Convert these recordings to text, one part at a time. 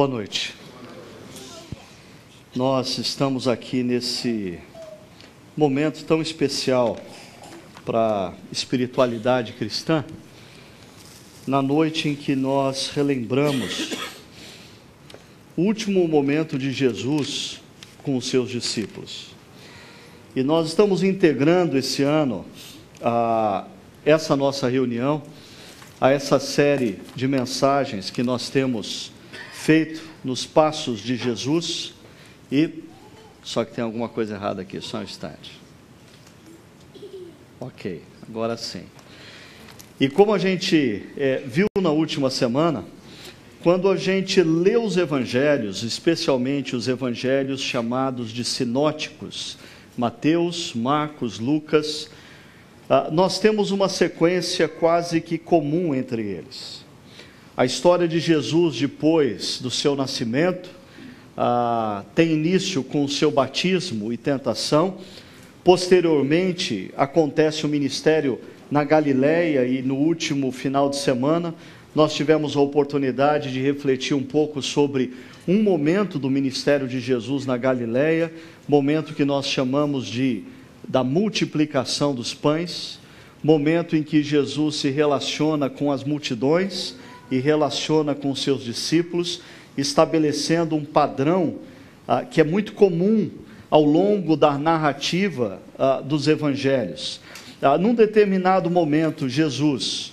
Boa noite. Nós estamos aqui nesse momento tão especial para a espiritualidade cristã, na noite em que nós relembramos o último momento de Jesus com os seus discípulos. E nós estamos integrando esse ano essa nossa reunião a essa série de mensagens que nós temos feito nos passos de Jesus. E só que tem alguma coisa errada aqui, só um instante. Ok, agora sim. E como a gente viu na última semana, quando a gente lê os evangelhos, especialmente os evangelhos chamados de sinóticos, Mateus, Marcos, Lucas, nós temos uma sequência quase que comum entre eles. A história de Jesus depois do seu nascimento tem início com o seu batismo e tentação. Posteriormente acontece o ministério na Galileia, e no último final de semana nós tivemos a oportunidade de refletir um pouco sobre um momento do ministério de Jesus na Galileia, momento que nós chamamos da multiplicação dos pães, momento em que Jesus se relaciona com as multidões e relaciona com os seus discípulos, estabelecendo um padrão que é muito comum ao longo da narrativa dos evangelhos. Num determinado momento, Jesus,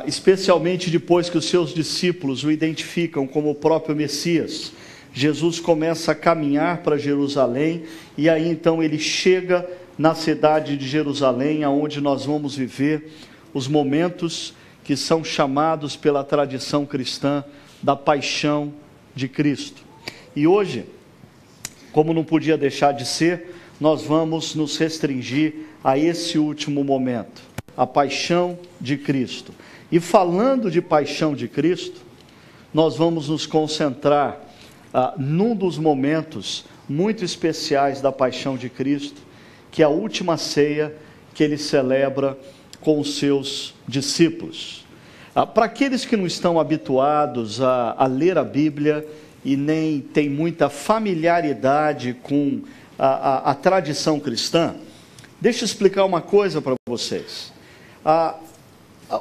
especialmente depois que os seus discípulos o identificam como o próprio Messias, Jesus começa a caminhar para Jerusalém, e aí então ele chega na cidade de Jerusalém, aonde nós vamos viver os momentos que são chamados pela tradição cristã da paixão de Cristo. E hoje, como não podia deixar de ser, nós vamos nos restringir a esse último momento, a paixão de Cristo. E falando de paixão de Cristo, nós vamos nos concentrar num dos momentos muito especiais da paixão de Cristo, que é a última ceia que ele celebra com os seus discípulos. Para aqueles que não estão habituados a ler a Bíblia e nem têm muita familiaridade com a tradição cristã, deixa eu explicar uma coisa para vocês.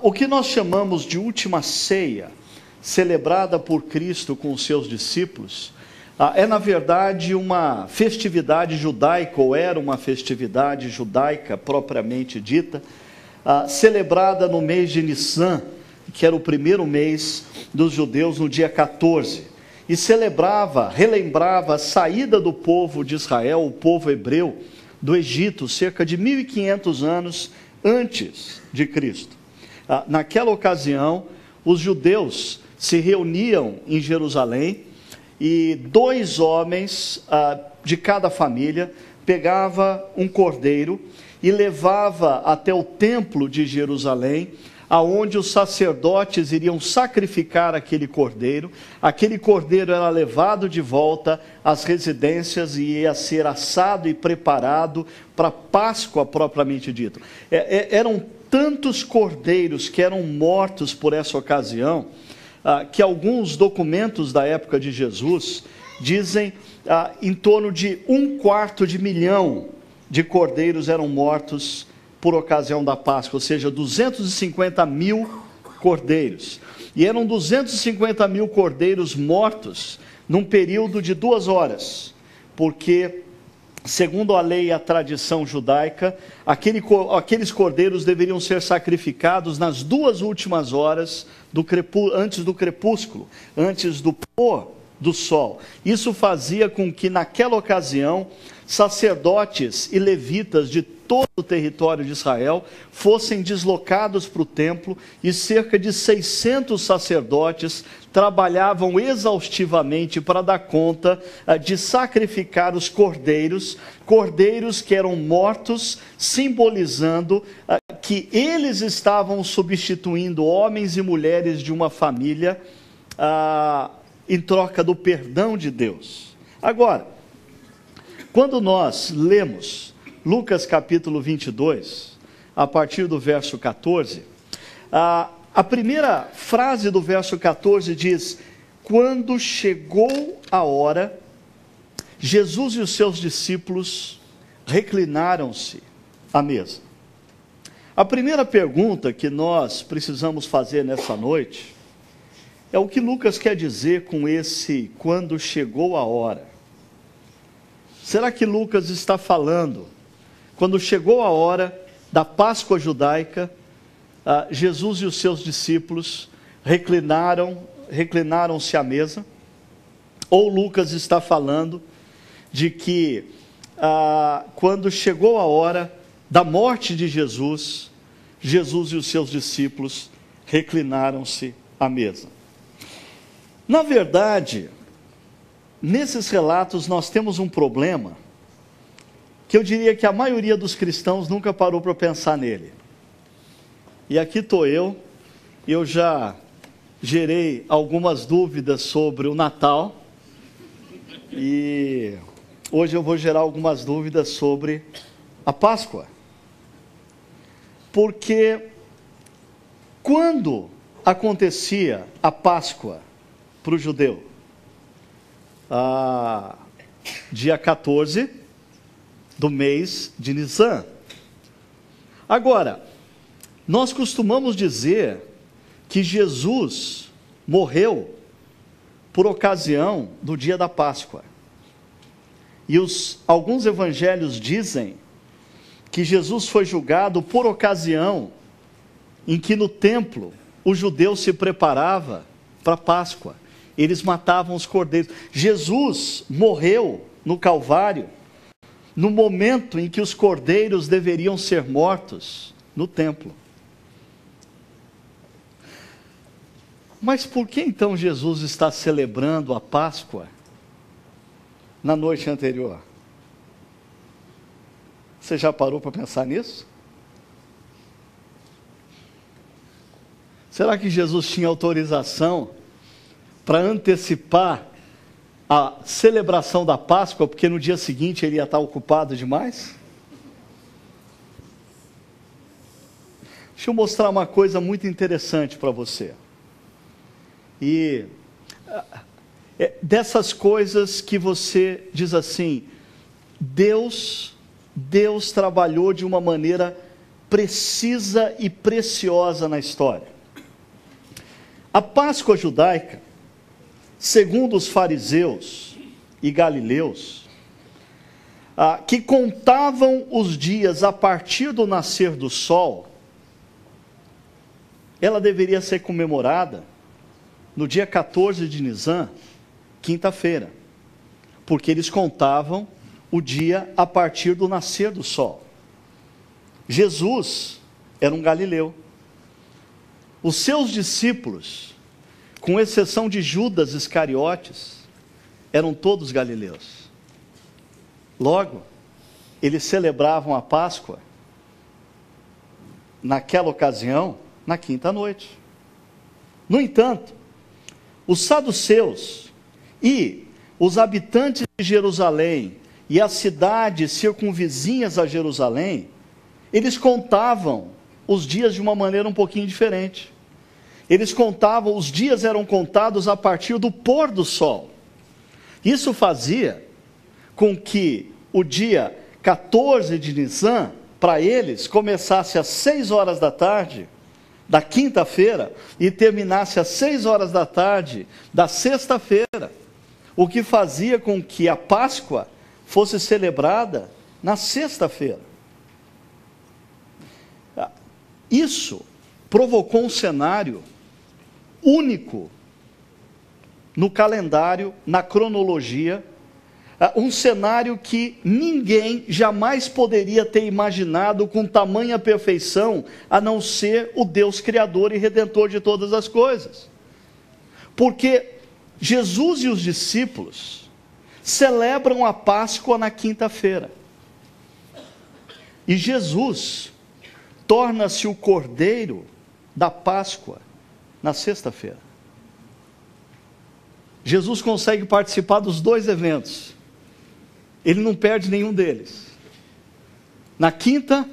O que nós chamamos de última ceia, celebrada por Cristo com os seus discípulos, é na verdade uma festividade judaica, ou era uma festividade judaica propriamente dita, celebrada no mês de Nissan, que era o primeiro mês dos judeus, no dia 14, e relembrava a saída do povo de Israel, o povo hebreu, do Egito, cerca de 1.500 anos antes de Cristo. Naquela ocasião, os judeus se reuniam em Jerusalém, e 2 homens de cada família pegava um cordeiro e levava até o templo de Jerusalém, aonde os sacerdotes iriam sacrificar aquele cordeiro. Aquele cordeiro era levado de volta às residências e ia ser assado e preparado para a Páscoa propriamente dito. Eram tantos cordeiros que eram mortos por essa ocasião, que alguns documentos da época de Jesus dizem em torno de 250.000 de cordeiros eram mortos por ocasião da Páscoa, ou seja, 250.000 cordeiros. E eram 250.000 cordeiros mortos num período de 2 horas, porque, segundo a lei e a tradição judaica, aqueles cordeiros deveriam ser sacrificados nas 2 últimas horas antes do crepúsculo, antes do pôr do sol. Isso fazia com que, naquela ocasião, sacerdotes e levitas de todo o território de Israel fossem deslocados para o templo, e cerca de 600 sacerdotes trabalhavam exaustivamente para dar conta de sacrificar os cordeiros que eram mortos, simbolizando que eles estavam substituindo homens e mulheres de uma família em troca do perdão de Deus. Agora, quando nós lemos Lucas capítulo 22, a partir do verso 14, a primeira frase do verso 14 diz: quando chegou a hora, Jesus e os seus discípulos reclinaram-se à mesa. A primeira pergunta que nós precisamos fazer nessa noite é o que Lucas quer dizer com esse quando chegou a hora. Será que Lucas está falando, quando chegou a hora da Páscoa judaica, Jesus e os seus discípulos reclinaram-se à mesa? Ou Lucas está falando de que quando chegou a hora da morte de Jesus, Jesus e os seus discípulos reclinaram-se à mesa? Na verdade, nesses relatos nós temos um problema que eu diria que a maioria dos cristãos nunca parou para pensar nele. E aqui estou eu já gerei algumas dúvidas sobre o Natal, e hoje eu vou gerar algumas dúvidas sobre a Páscoa. Porque quando acontecia a Páscoa para o judeu? Dia 14 do mês de Nisan. Agora, nós costumamos dizer que Jesus morreu por ocasião do dia da Páscoa. E alguns evangelhos dizem que Jesus foi julgado por ocasião em que no templo o judeu se preparava para a Páscoa. Eles matavam os cordeiros. Jesus morreu no Calvário no momento em que os cordeiros deveriam ser mortos no templo. Mas por que então Jesus está celebrando a Páscoa na noite anterior? Você já parou para pensar nisso? Será que Jesus tinha autorização para antecipar a celebração da Páscoa, porque no dia seguinte ele ia estar ocupado demais? Deixa eu mostrar uma coisa muito interessante para você. E dessas coisas que você diz assim, Deus trabalhou de uma maneira precisa e preciosa na história. A Páscoa judaica, segundo os fariseus e galileus, que contavam os dias a partir do nascer do sol, ela deveria ser comemorada no dia 14 de Nisan, quinta-feira, porque eles contavam o dia a partir do nascer do sol. Jesus era um galileu. Os seus discípulos, com exceção de Judas Iscariotes, eram todos galileus. Logo, eles celebravam a Páscoa, naquela ocasião, na quinta noite. No entanto, os saduceus e os habitantes de Jerusalém e as cidades circunvizinhas a Jerusalém, eles contavam os dias de uma maneira um pouquinho diferente. Eles contavam, os dias eram contados a partir do pôr do sol. Isso fazia com que o dia 14 de Nisan, para eles, começasse às 6 horas da tarde, da quinta-feira, e terminasse às 6 horas da tarde, da sexta-feira. O que fazia com que a Páscoa fosse celebrada na sexta-feira. Isso provocou um cenário único no calendário, na cronologia, um cenário que ninguém jamais poderia ter imaginado com tamanha perfeição, a não ser o Deus Criador e Redentor de todas as coisas. Porque Jesus e os discípulos celebram a Páscoa na quinta-feira. E Jesus torna-se o cordeiro da Páscoa na sexta-feira. Jesus consegue participar dos dois eventos. Ele não perde nenhum deles. Na quinta,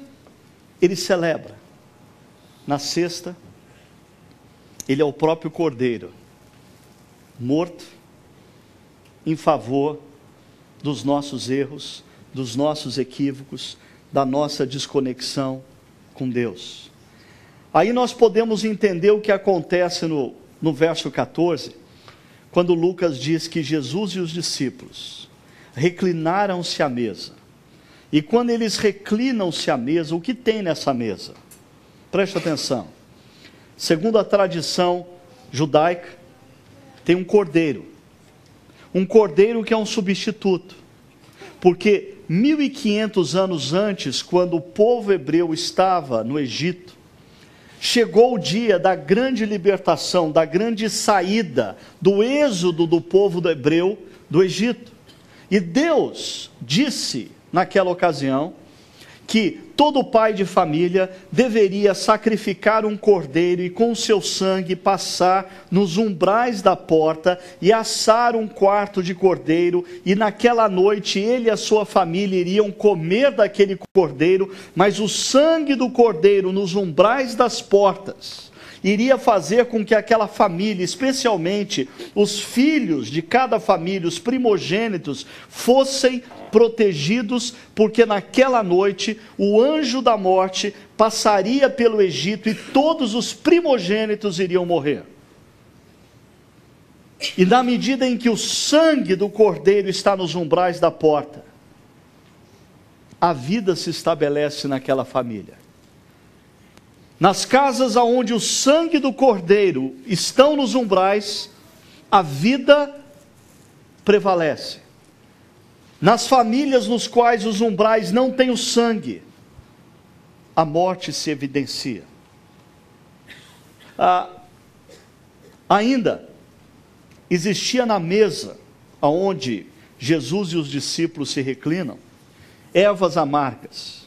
ele celebra. Na sexta, ele é o próprio cordeiro morto em favor dos nossos erros, dos nossos equívocos, da nossa desconexão com Deus. Aí nós podemos entender o que acontece no verso 14, quando Lucas diz que Jesus e os discípulos reclinaram-se à mesa. E quando eles reclinam-se à mesa, o que tem nessa mesa? Preste atenção. Segundo a tradição judaica, tem um cordeiro. Um cordeiro que é um substituto. Porque 1500 anos antes, quando o povo hebreu estava no Egito, chegou o dia da grande libertação, da grande saída, do êxodo do povo hebreu do Egito. E Deus disse naquela ocasião que todo pai de família deveria sacrificar um cordeiro e com o seu sangue passar nos umbrais da porta e assar um quarto de cordeiro, e naquela noite ele e a sua família iriam comer daquele cordeiro, mas o sangue do cordeiro nos umbrais das portas iria fazer com que aquela família, especialmente os filhos de cada família, os primogênitos, fossem protegidos, porque naquela noite o anjo da morte passaria pelo Egito e todos os primogênitos iriam morrer. E na medida em que o sangue do cordeiro está nos umbrais da porta, a vida se estabelece naquela família. Nas casas onde o sangue do cordeiro estão nos umbrais, a vida prevalece. Nas famílias nos quais os umbrais não têm o sangue, a morte se evidencia. Ainda existia na mesa onde Jesus e os discípulos se reclinam, ervas amargas.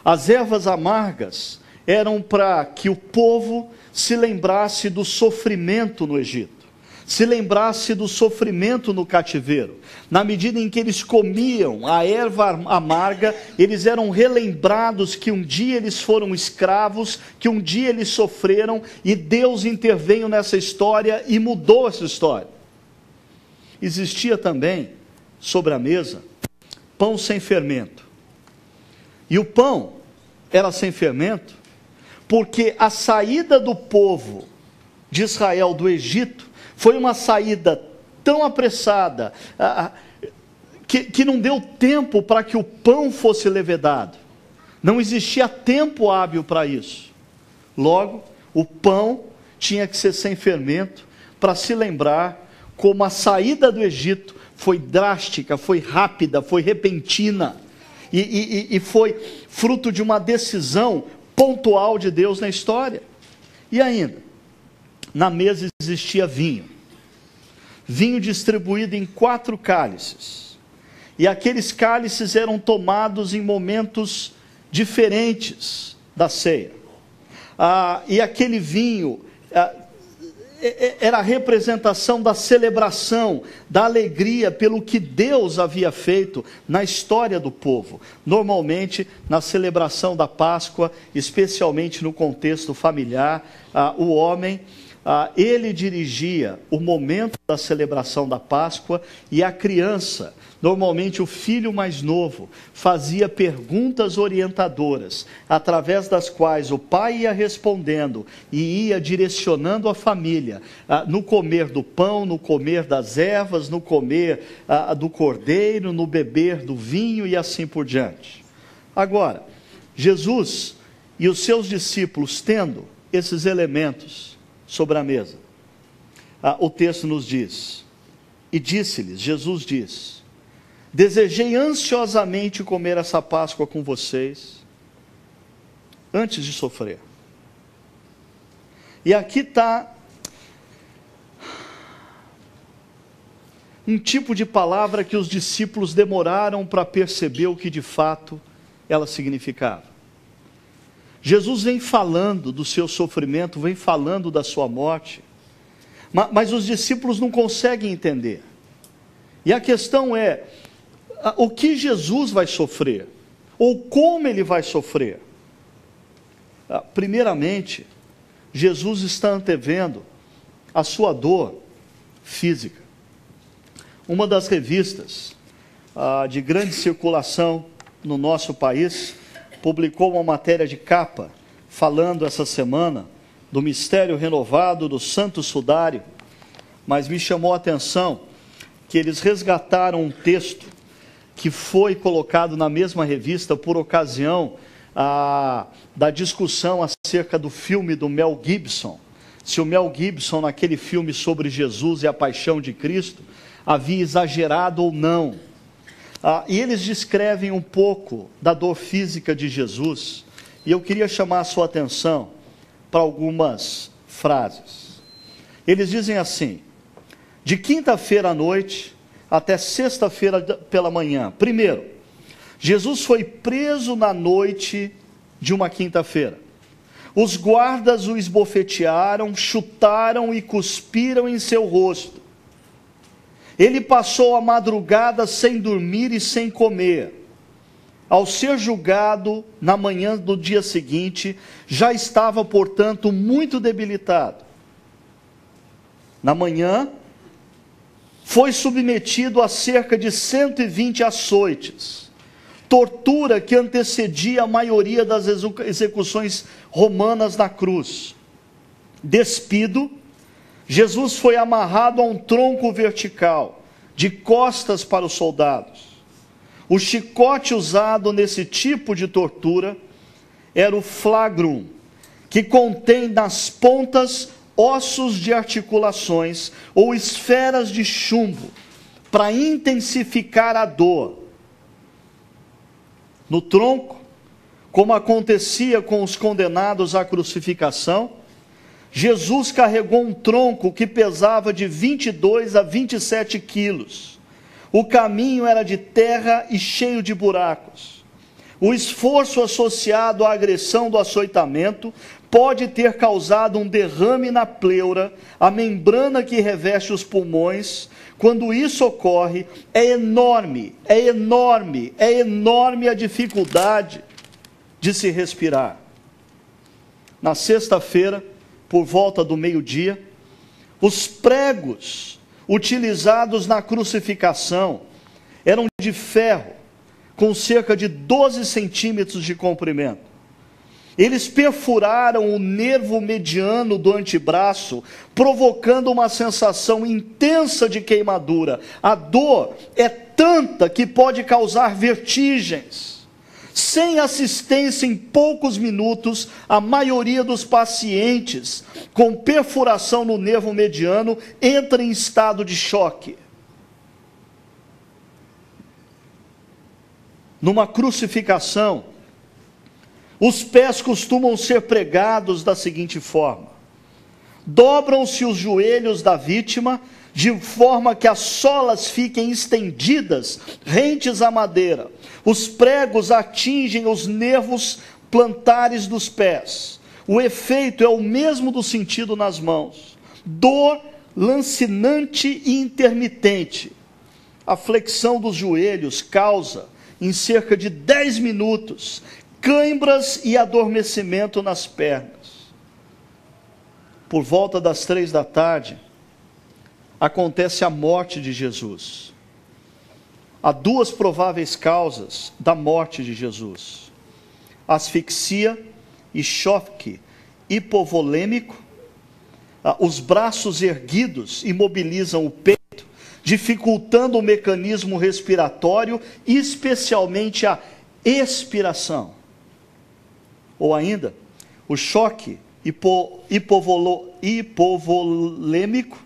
As ervas amargas eram para que o povo se lembrasse do sofrimento no Egito, se lembrasse do sofrimento no cativeiro. Na medida em que eles comiam a erva amarga, eles eram relembrados que um dia eles foram escravos, que um dia eles sofreram, e Deus interveio nessa história e mudou essa história. Existia também, sobre a mesa, pão sem fermento. E o pão era sem fermento, porque a saída do povo de Israel do Egito foi uma saída tão apressada, que não deu tempo para que o pão fosse levedado. Não existia tempo hábil para isso. Logo, o pão tinha que ser sem fermento, para se lembrar como a saída do Egito foi drástica, foi rápida, foi repentina, e foi fruto de uma decisão pontual de Deus na história. E ainda, na mesa existia vinho distribuído em 4 cálices, e aqueles cálices eram tomados em momentos diferentes da ceia, e aquele vinho era a representação da celebração, da alegria pelo que Deus havia feito na história do povo. Normalmente, na celebração da Páscoa, especialmente no contexto familiar, o homem, ele dirigia o momento da celebração da Páscoa, e a criança, normalmente o filho mais novo, fazia perguntas orientadoras, através das quais o pai ia respondendo e ia direcionando a família, no comer do pão, no comer das ervas, no comer do cordeiro, no beber do vinho e assim por diante. Agora, Jesus e os seus discípulos, tendo esses elementos sobre a mesa, o texto nos diz: e disse-lhes, Jesus diz: desejei ansiosamente comer essa Páscoa com vocês, antes de sofrer. E aqui está um tipo de palavra que os discípulos demoraram para perceber o que de fato ela significava. Jesus vem falando do seu sofrimento, vem falando da sua morte, mas os discípulos não conseguem entender. E a questão é, o que Jesus vai sofrer? Ou como ele vai sofrer? Primeiramente, Jesus está antevendo a sua dor física. Uma das revistas de grande circulação no nosso país publicou uma matéria de capa falando essa semana do mistério renovado do Santo Sudário, mas me chamou a atenção que eles resgataram um texto que foi colocado na mesma revista por ocasião da discussão acerca do filme do Mel Gibson, se o Mel Gibson, naquele filme sobre Jesus e a paixão de Cristo, havia exagerado ou não. E eles descrevem um pouco da dor física de Jesus, e eu queria chamar a sua atenção para algumas frases. Eles dizem assim: de quinta-feira à noite até sexta-feira pela manhã. Primeiro, Jesus foi preso na noite de uma quinta-feira. Os guardas o esbofetearam, chutaram e cuspiram em seu rosto. Ele passou a madrugada sem dormir e sem comer. Ao ser julgado, na manhã do dia seguinte, já estava, portanto, muito debilitado. Na manhã, foi submetido a cerca de 120 açoites, tortura que antecedia a maioria das execuções romanas na cruz. Despido, Jesus foi amarrado a um tronco vertical, de costas para os soldados. O chicote usado nesse tipo de tortura era o flagrum, que contém nas pontas ossos de articulações ou esferas de chumbo, para intensificar a dor. No tronco, como acontecia com os condenados à crucificação, Jesus carregou um tronco que pesava de 22 a 27 quilos. O caminho era de terra e cheio de buracos. O esforço associado à agressão do açoitamento pode ter causado um derrame na pleura, a membrana que reveste os pulmões. Quando isso ocorre, é enorme a dificuldade de se respirar. Na sexta-feira, por volta do meio-dia, os pregos utilizados na crucificação eram de ferro, com cerca de 12 centímetros de comprimento. Eles perfuraram o nervo mediano do antebraço, provocando uma sensação intensa de queimadura. A dor é tanta que pode causar vertigens. Sem assistência, em poucos minutos, a maioria dos pacientes com perfuração no nervo mediano entra em estado de choque. Numa crucificação, os pés costumam ser pregados da seguinte forma: dobram-se os joelhos da vítima, de forma que as solas fiquem estendidas, rentes à madeira. Os pregos atingem os nervos plantares dos pés. O efeito é o mesmo do sentido nas mãos. Dor lancinante e intermitente. A flexão dos joelhos causa, em cerca de 10 minutos, cãibras e adormecimento nas pernas. Por volta das 3 da tarde, acontece a morte de Jesus. Há duas prováveis causas da morte de Jesus: asfixia e choque hipovolêmico. Os braços erguidos imobilizam o peito, dificultando o mecanismo respiratório, especialmente a expiração. Ou ainda, o choque hipovolêmico,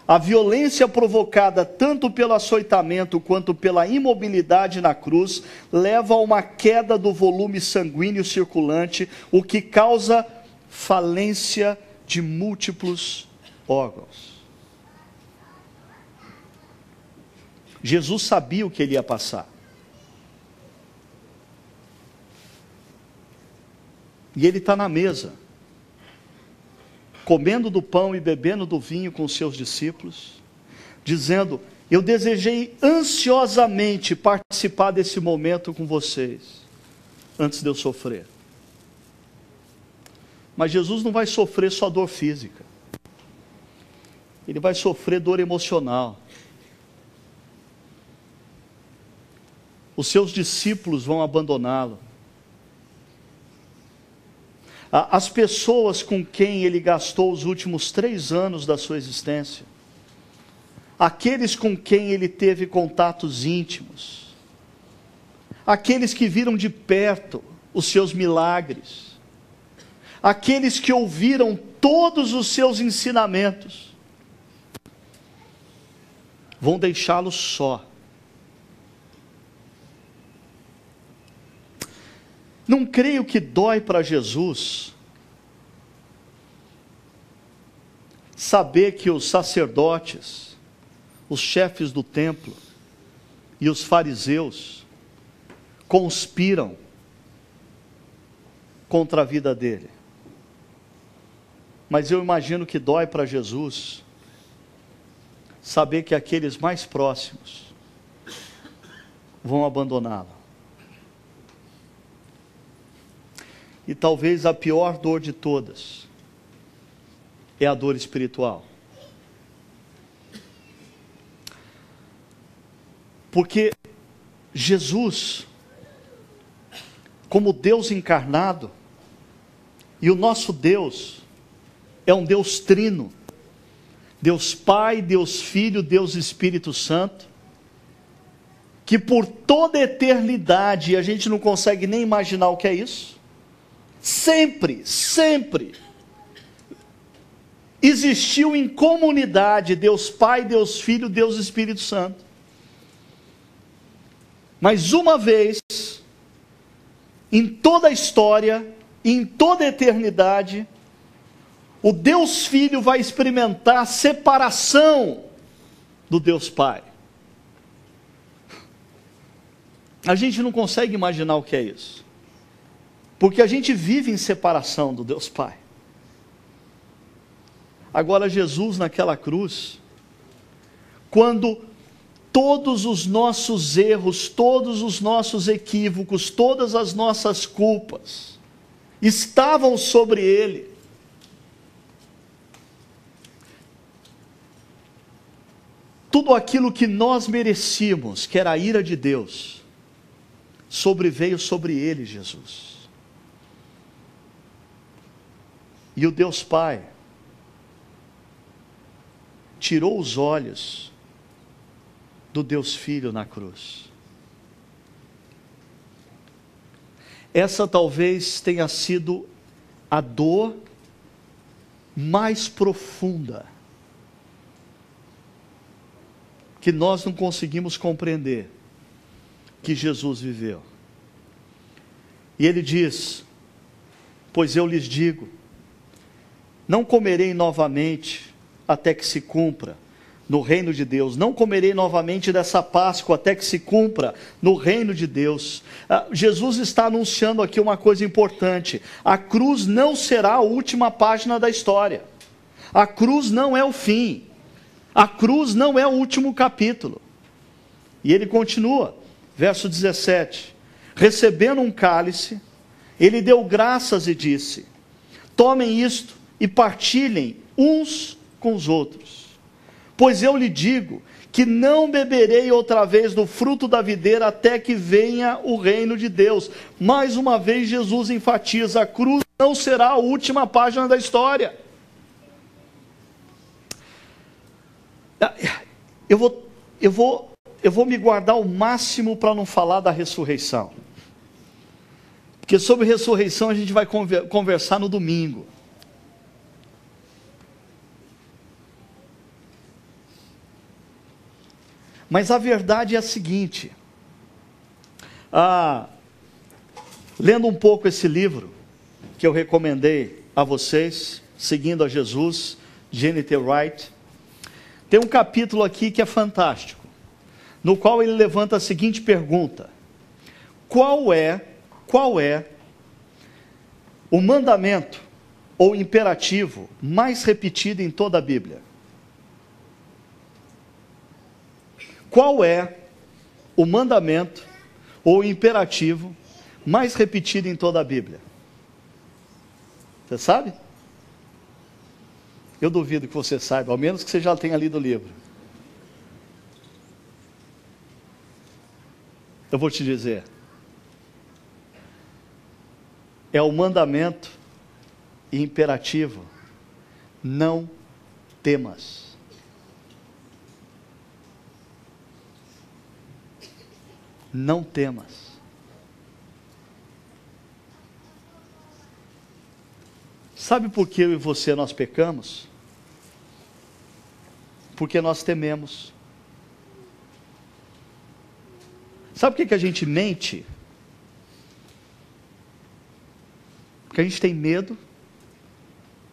a violência provocada tanto pelo açoitamento quanto pela imobilidade na cruz, leva a uma queda do volume sanguíneo circulante, o que causa falência de múltiplos órgãos. Jesus sabia o que ele ia passar. E ele está na mesa, comendo do pão e bebendo do vinho com os seus discípulos, dizendo: eu desejei ansiosamente participar desse momento com vocês, antes de eu sofrer. Mas Jesus não vai sofrer só dor física. ele vai sofrer dor emocional. Os seus discípulos vão abandoná-lo. As pessoas com quem ele gastou os últimos 3 anos da sua existência, aqueles com quem ele teve contatos íntimos, aqueles que viram de perto os seus milagres, aqueles que ouviram todos os seus ensinamentos, vão deixá-lo só. Não creio que dói para Jesus saber que os sacerdotes, os chefes do templo e os fariseus conspiram contra a vida dele. Mas eu imagino que dói para Jesus saber que aqueles mais próximos vão abandoná-lo. E talvez a pior dor de todas é a dor espiritual. Porque Jesus, como Deus encarnado, e o nosso Deus é um Deus trino, Deus Pai, Deus Filho, Deus Espírito Santo, que por toda a eternidade, a gente não consegue nem imaginar o que é isso, sempre existiu em comunidade Deus Pai, Deus Filho, Deus Espírito Santo. Mas uma vez, em toda a história, em toda a eternidade, o Deus Filho vai experimentar separação do Deus Pai. A gente não consegue imaginar o que é isso, porque a gente vive em separação do Deus Pai. Agora Jesus naquela cruz, quando todos os nossos erros, todos os nossos equívocos, todas as nossas culpas estavam sobre ele, tudo aquilo que nós merecíamos, que era a ira de Deus, sobreveio sobre ele, Jesus. E o Deus Pai tirou os olhos do Deus Filho na cruz. Essa talvez tenha sido a dor mais profunda que nós não conseguimos compreender que Jesus viveu. E ele diz: pois eu lhes digo, não comerei novamente até que se cumpra no reino de Deus. Não comerei novamente dessa Páscoa até que se cumpra no reino de Deus. Jesus está anunciando aqui uma coisa importante. A cruz não será a última página da história. A cruz não é o fim. A cruz não é o último capítulo. E ele continua, verso 17. Recebendo um cálice, ele deu graças e disse: tomem isto e partilhem uns com os outros. Pois eu lhe digo que não beberei outra vez do fruto da videira até que venha o reino de Deus. Mais uma vez Jesus enfatiza: a cruz não será a última página da história. Eu vou me guardar ao máximo para não falar da ressurreição, porque sobre ressurreição a gente vai conversar no domingo. Mas a verdade é a seguinte, lendo um pouco esse livro, que eu recomendei a vocês, Seguindo a Jesus, de N.T. Wright, tem um capítulo aqui que é fantástico, no qual ele levanta a seguinte pergunta: qual é o mandamento ou imperativo mais repetido em toda a Bíblia? Qual é o mandamento ou imperativo mais repetido em toda a Bíblia? Você sabe? Eu duvido que você saiba, ao menos que você já tenha lido o livro. Eu vou te dizer. É o mandamento e imperativo: não temas. Não temas. Sabe por que eu e você nós pecamos? Porque nós tememos. Sabe por que a gente mente? Porque a gente tem medo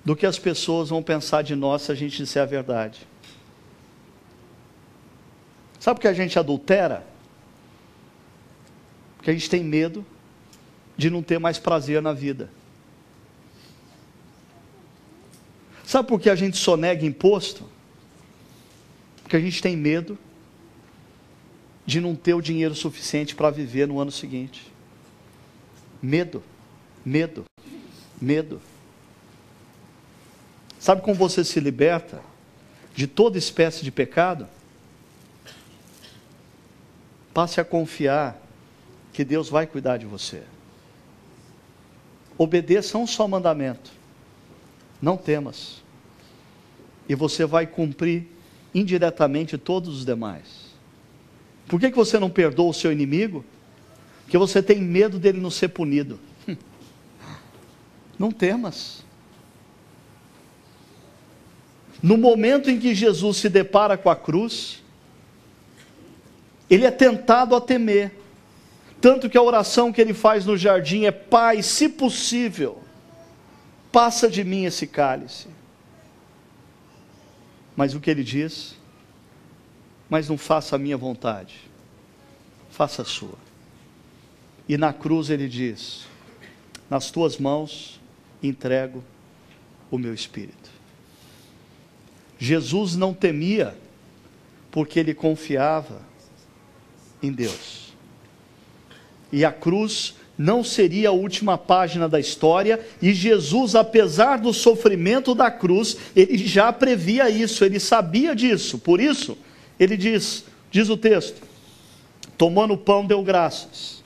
do que as pessoas vão pensar de nós se a gente disser a verdade. Sabe por que a gente adultera? Porque a gente tem medo de não ter mais prazer na vida. Sabe por que a gente sonega imposto? Porque a gente tem medo de não ter o dinheiro suficiente para viver no ano seguinte. Medo, medo, medo. Sabe como você se liberta de toda espécie de pecado? Passe a confiar que Deus vai cuidar de você. Obedeça um só mandamento: não temas. E você vai cumprir indiretamente todos os demais. Por que você não perdoa o seu inimigo? Porque você tem medo dele não ser punido. Não temas. No momento em que Jesus se depara com a cruz, ele é tentado a temer. Tanto que a oração que ele faz no jardim é: Pai, se possível, passa de mim esse cálice. Mas o que ele diz? Mas não faça a minha vontade, faça a sua. E na cruz ele diz: nas tuas mãos entrego o meu espírito. Jesus não temia porque ele confiava em Deus. E a cruz não seria a última página da história, e Jesus, apesar do sofrimento da cruz, ele já previa isso, ele sabia disso. Por isso, ele diz o texto: tomando o pão, deu graças,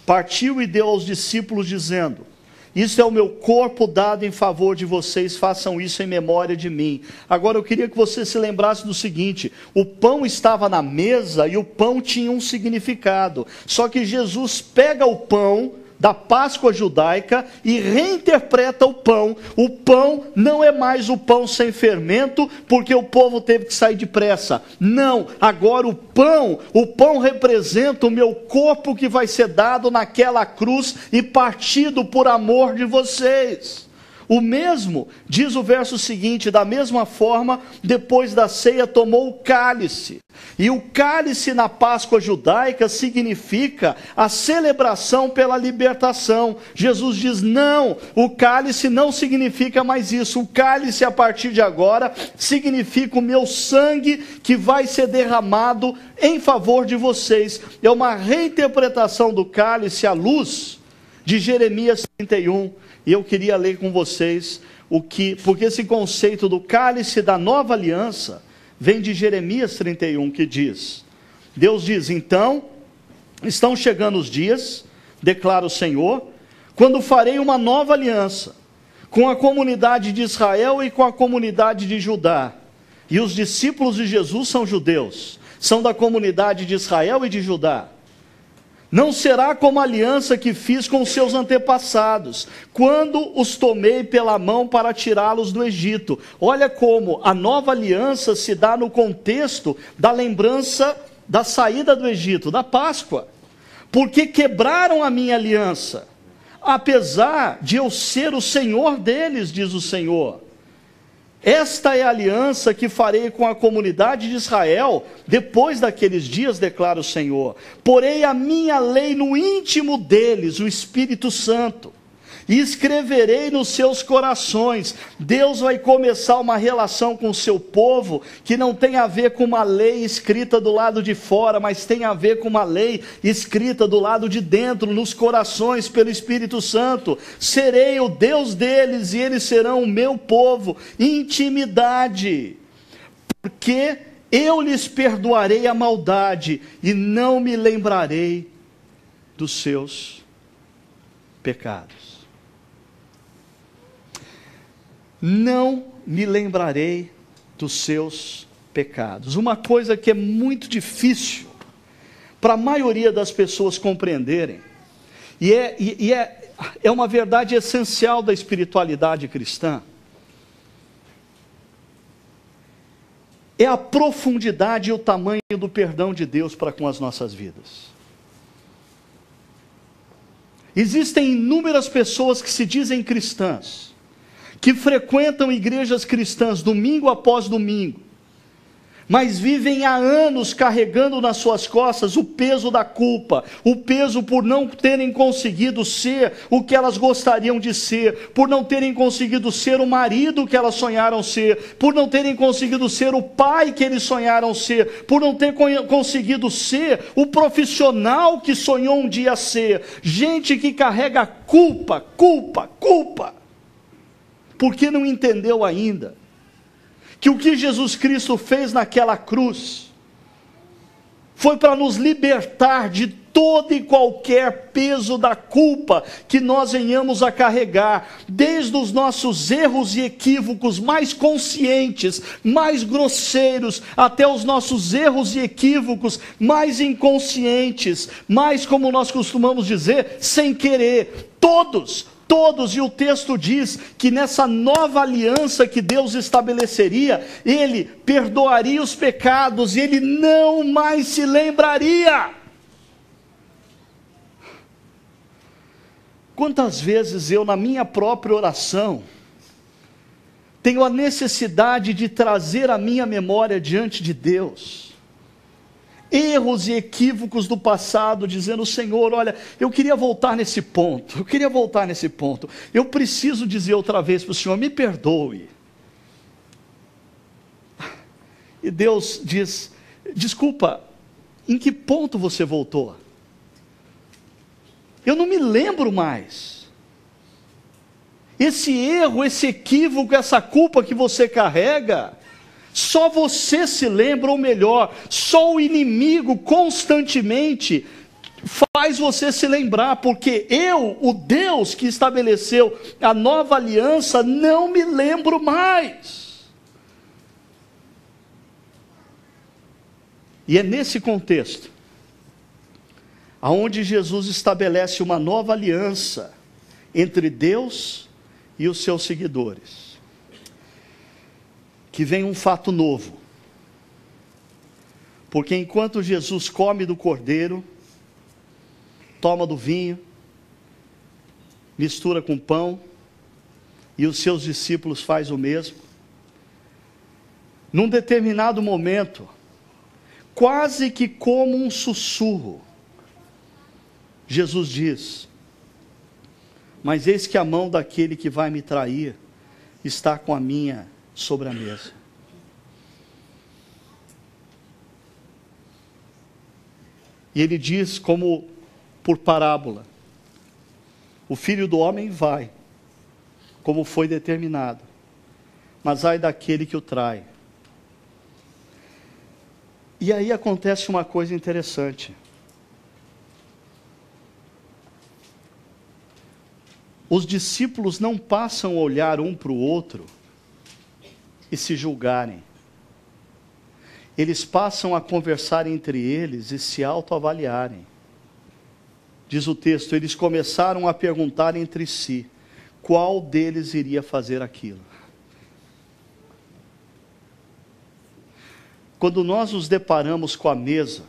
partiu e deu aos discípulos, dizendo: isso é o meu corpo dado em favor de vocês, façam isso em memória de mim. Agora eu queria que você se lembrasse do seguinte: o pão estava na mesa e o pão tinha um significado. Só que Jesus pega o pão da Páscoa judaica e reinterpreta o pão. O pão não é mais o pão sem fermento, porque o povo teve que sair depressa. Não, agora o pão representa o meu corpo que vai ser dado naquela cruz e partido por amor de vocês. O mesmo, diz o verso seguinte: da mesma forma, depois da ceia, tomou o cálice. E o cálice na Páscoa judaica significa a celebração pela libertação. Jesus diz: não, o cálice não significa mais isso. O cálice, a partir de agora, significa o meu sangue que vai ser derramado em favor de vocês. É uma reinterpretação do cálice à luz de Jeremias 31. E eu queria ler com vocês porque esse conceito do cálice da nova aliança vem de Jeremias 31, que diz: Deus diz: então, estão chegando os dias, declara o Senhor, quando farei uma nova aliança com a comunidade de Israel e com a comunidade de Judá. E os discípulos de Jesus são judeus, são da comunidade de Israel e de Judá. Não será como a aliança que fiz com os seus antepassados, quando os tomei pela mão para tirá-los do Egito. Olha como a nova aliança se dá no contexto da lembrança da saída do Egito, da Páscoa. Porque quebraram a minha aliança, apesar de eu ser o Senhor deles, diz o Senhor. Esta é a aliança que farei com a comunidade de Israel, depois daqueles dias, declara o Senhor. Porei a minha lei no íntimo deles, o Espírito Santo, e escreverei nos seus corações. Deus vai começar uma relação com o seu povo que não tem a ver com uma lei escrita do lado de fora, mas tem a ver com uma lei escrita do lado de dentro, nos corações, pelo Espírito Santo. Serei o Deus deles e eles serão o meu povo. Intimidade, porque eu lhes perdoarei a maldade e não me lembrarei dos seus pecados. Não me lembrarei dos seus pecados. Uma coisa que é muito difícil para a maioria das pessoas compreenderem, e é uma verdade essencial da espiritualidade cristã, é a profundidade e o tamanho do perdão de Deus para com as nossas vidas. Existem inúmeras pessoas que se dizem cristãs, que frequentam igrejas cristãs domingo após domingo, mas vivem há anos carregando nas suas costas o peso da culpa, o peso por não terem conseguido ser o que elas gostariam de ser, por não terem conseguido ser o marido que elas sonharam ser, por não terem conseguido ser o pai que eles sonharam ser, por não ter conseguido ser o profissional que sonhou um dia ser. Gente que carrega culpa, porque não entendeu ainda que o que Jesus Cristo fez naquela cruz foi para nos libertar de todo e qualquer peso da culpa que nós venhamos a carregar, desde os nossos erros e equívocos mais conscientes, mais grosseiros, até os nossos erros e equívocos mais inconscientes, mais, como nós costumamos dizer, sem querer. Todos, e o texto diz que nessa nova aliança que Deus estabeleceria, Ele perdoaria os pecados e Ele não mais se lembraria. Quantas vezes eu, na minha própria oração, tenho a necessidade de trazer a minha memória diante de Deus erros e equívocos do passado, dizendo: Senhor, olha, eu queria voltar nesse ponto, eu preciso dizer outra vez para o Senhor, me perdoe. E Deus diz: desculpa, em que ponto você voltou? Eu não me lembro mais. Esse erro, esse equívoco, essa culpa que você carrega, só você se lembra, ou melhor, só o inimigo constantemente faz você se lembrar, porque eu, o Deus que estabeleceu a nova aliança, não me lembro mais. E é nesse contexto aonde Jesus estabelece uma nova aliança entre Deus e os seus seguidores, que vem um fato novo, porque enquanto Jesus come do cordeiro, toma do vinho, mistura com pão, e os seus discípulos fazem o mesmo, num determinado momento, quase que como um sussurro, Jesus diz: mas eis que a mão daquele que vai me trair está com a minha sobre a mesa. E ele diz, como por parábola: o Filho do Homem vai, como foi determinado, mas ai daquele que o trai. E aí acontece uma coisa interessante. Os discípulos não passam a olhar um para o outro e se julgarem. Eles passam a conversar entre eles e se autoavaliarem. Diz o texto, eles começaram a perguntar entre si, qual deles iria fazer aquilo. Quando nós nos deparamos com a mesa,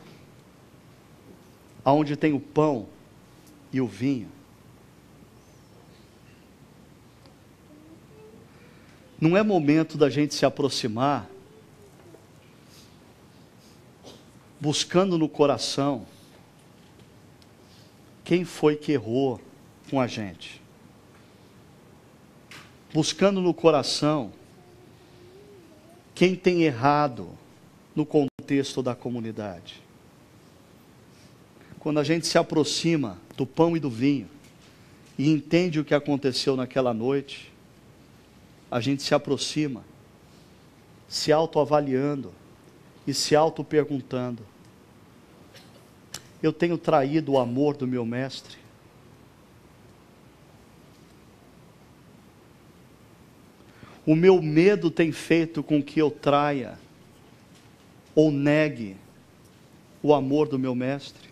onde tem o pão e o vinho, não é momento da gente se aproximar, buscando no coração quem foi que errou com a gente. buscando no coração quem tem errado no contexto da comunidade. Quando a gente se aproxima do pão e do vinho e entende o que aconteceu naquela noite, a gente se aproxima, se autoavaliando e se auto-perguntando: eu tenho traído o amor do meu mestre? O meu medo tem feito com que eu traia ou negue o amor do meu mestre?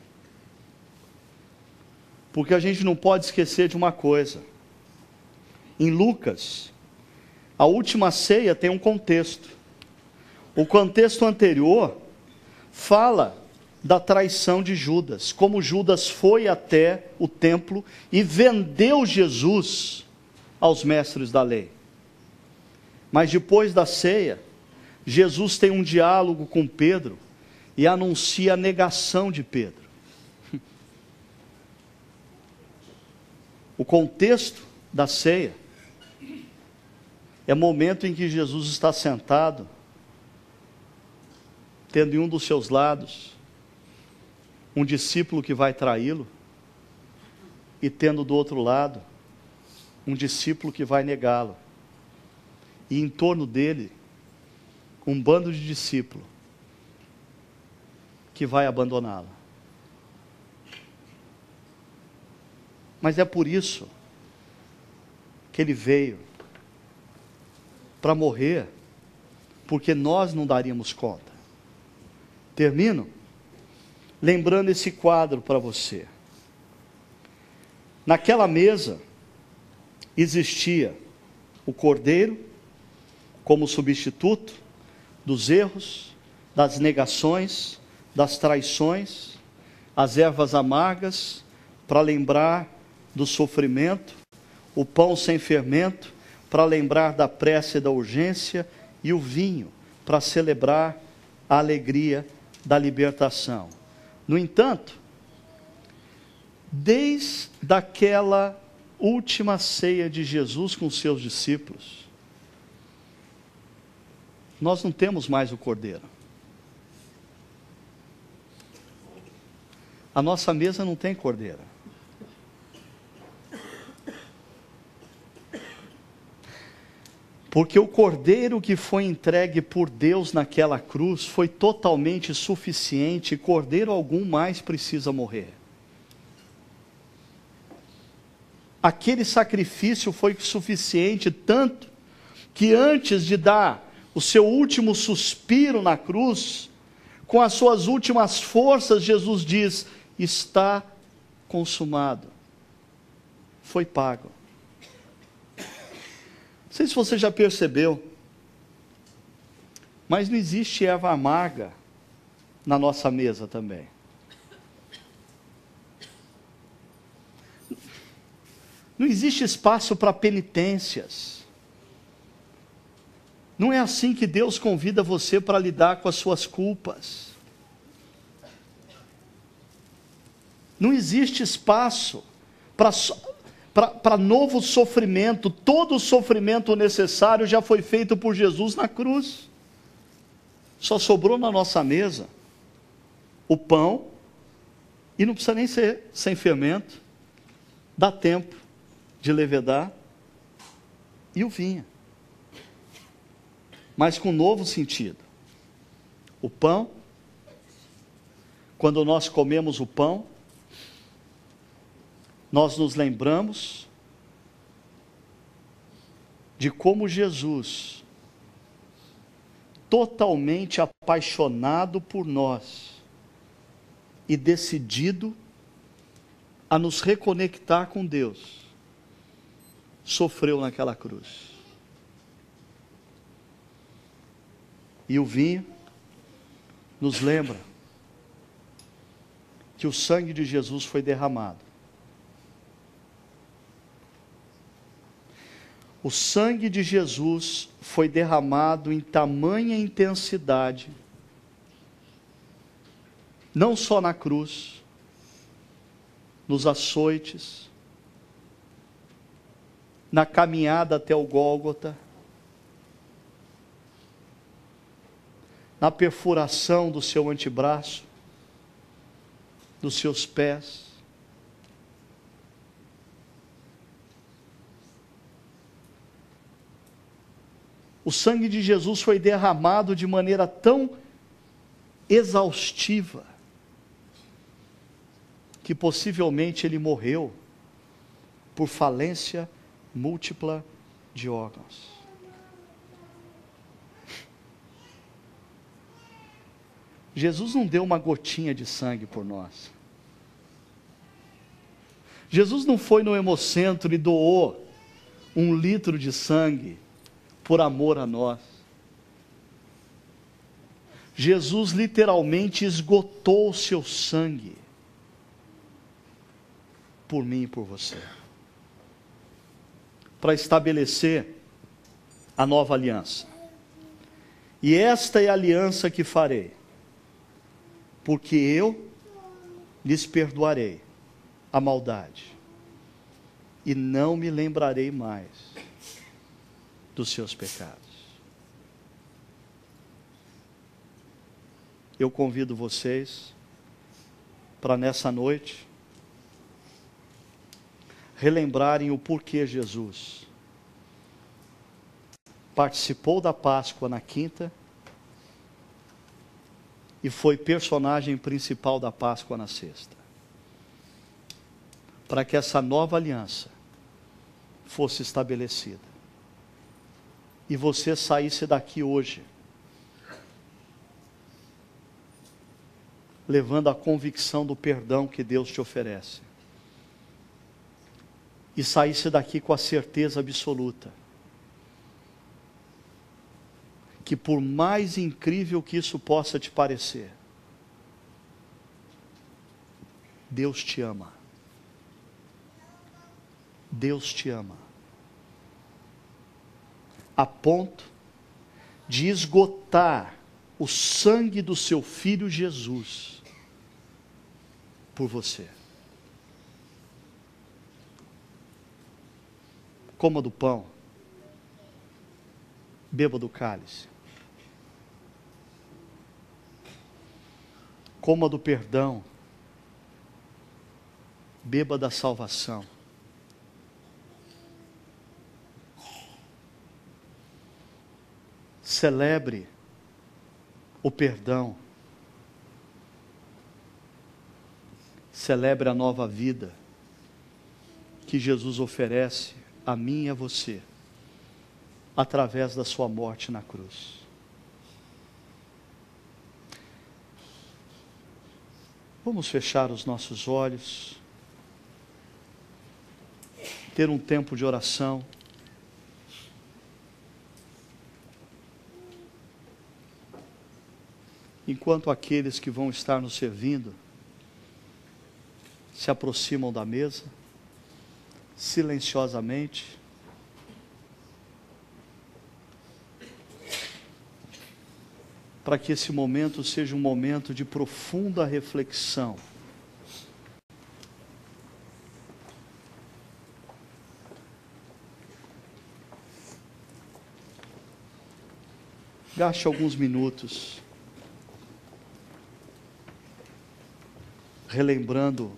Porque a gente não pode esquecer de uma coisa. Em Lucas, a última ceia tem um contexto. O contexto anterior fala da traição de Judas, como Judas foi até o templo e vendeu Jesus aos mestres da lei. Mas depois da ceia, Jesus tem um diálogo com Pedro e anuncia a negação de Pedro. O contexto da ceia é o momento em que Jesus está sentado, tendo em um dos seus lados um discípulo que vai traí-lo, e tendo do outro lado um discípulo que vai negá-lo. E em torno dele, um bando de discípulos que vai abandoná-lo. Mas é por isso que ele veio, para morrer, porque nós não daríamos conta. Termino lembrando esse quadro para você. Naquela mesa existia o cordeiro como substituto dos erros, das negações, das traições, as ervas amargas para lembrar do sofrimento, o pão sem fermento para lembrar da prece e da urgência, e o vinho para celebrar a alegria da libertação. No entanto, desde aquela última ceia de Jesus com seus discípulos, nós não temos mais o cordeiro. A nossa mesa não tem cordeiro. Porque o cordeiro que foi entregue por Deus naquela cruz foi totalmente suficiente, e cordeiro algum mais precisa morrer. Aquele sacrifício foi suficiente, tanto que antes de dar o seu último suspiro na cruz, com as suas últimas forças, Jesus diz: está consumado, foi pago. Não sei se você já percebeu, mas não existe erva amarga na nossa mesa também. Não existe espaço para penitências. Não é assim que Deus convida você para lidar com as suas culpas. Não existe espaço para novo sofrimento. Todo o sofrimento necessário já foi feito por Jesus na cruz. Só sobrou na nossa mesa o pão, e não precisa nem ser sem fermento, dá tempo de levedar, e o vinho. Mas com novo sentido. O pão, quando nós comemos o pão, nós nos lembramos de como Jesus, totalmente apaixonado por nós e decidido a nos reconectar com Deus, sofreu naquela cruz. E o vinho nos lembra que o sangue de Jesus foi derramado. O sangue de Jesus foi derramado em tamanha intensidade, não só na cruz, nos açoites, na caminhada até o Gólgota, na perfuração do seu antebraço, dos seus pés. O sangue de Jesus foi derramado de maneira tão exaustiva que possivelmente ele morreu por falência múltipla de órgãos. Jesus não deu uma gotinha de sangue por nós. Jesus não foi no hemocentro e doou 1 litro de sangue por amor a nós. Jesus literalmente esgotou o seu sangue por mim e por você, para estabelecer a nova aliança. E esta é a aliança que farei, porque eu lhes perdoarei a maldade e não me lembrarei mais dos seus pecados. Eu convido vocês para nessa noite relembrarem o porquê Jesus participou da Páscoa na quinta e foi personagem principal da Páscoa na sexta. Para que essa nova aliança fosse estabelecida. E você saísse daqui hoje levando a convicção do perdão que Deus te oferece. E saísse daqui com a certeza absoluta que, por mais incrível que isso possa te parecer, Deus te ama. Deus te ama. A ponto de esgotar o sangue do seu Filho Jesus por você. Coma do pão, beba do cálice. Coma do perdão, beba da salvação. Celebre o perdão. Celebre a nova vida que Jesus oferece a mim e a você, através da sua morte na cruz. Vamos fechar os nossos olhos, ter um tempo de oração. Enquanto aqueles que vão estar nos servindo se aproximam da mesa, silenciosamente, para que esse momento seja um momento de profunda reflexão. Gaste alguns minutos relembrando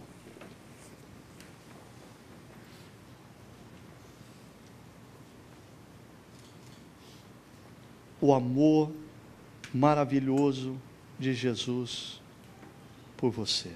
o amor maravilhoso de Jesus por você.